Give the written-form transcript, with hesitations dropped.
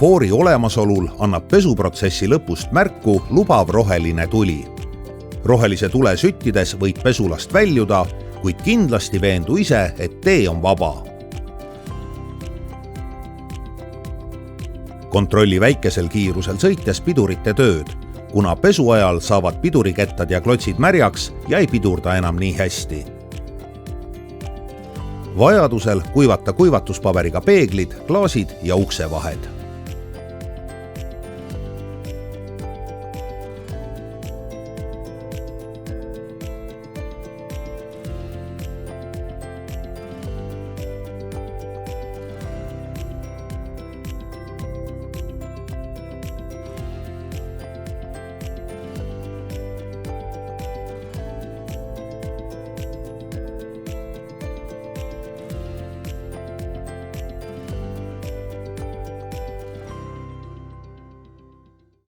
foori olemasolul annab pesuprotsessi lõpust märku lubav roheline tuli. Rohelise tule süttides võid pesulast väljuda, kuid kindlasti veendu ise, et tee on vaba. Kontrolli väikesel kiirusel sõites pidurite tööd, kuna pesu ajal saavad pidurikettad ja klotsid märjaks ja ei pidurda enam nii hästi. Vajadusel kuivata kuivatuspaberiga peeglid, klaasid ja uksevahed.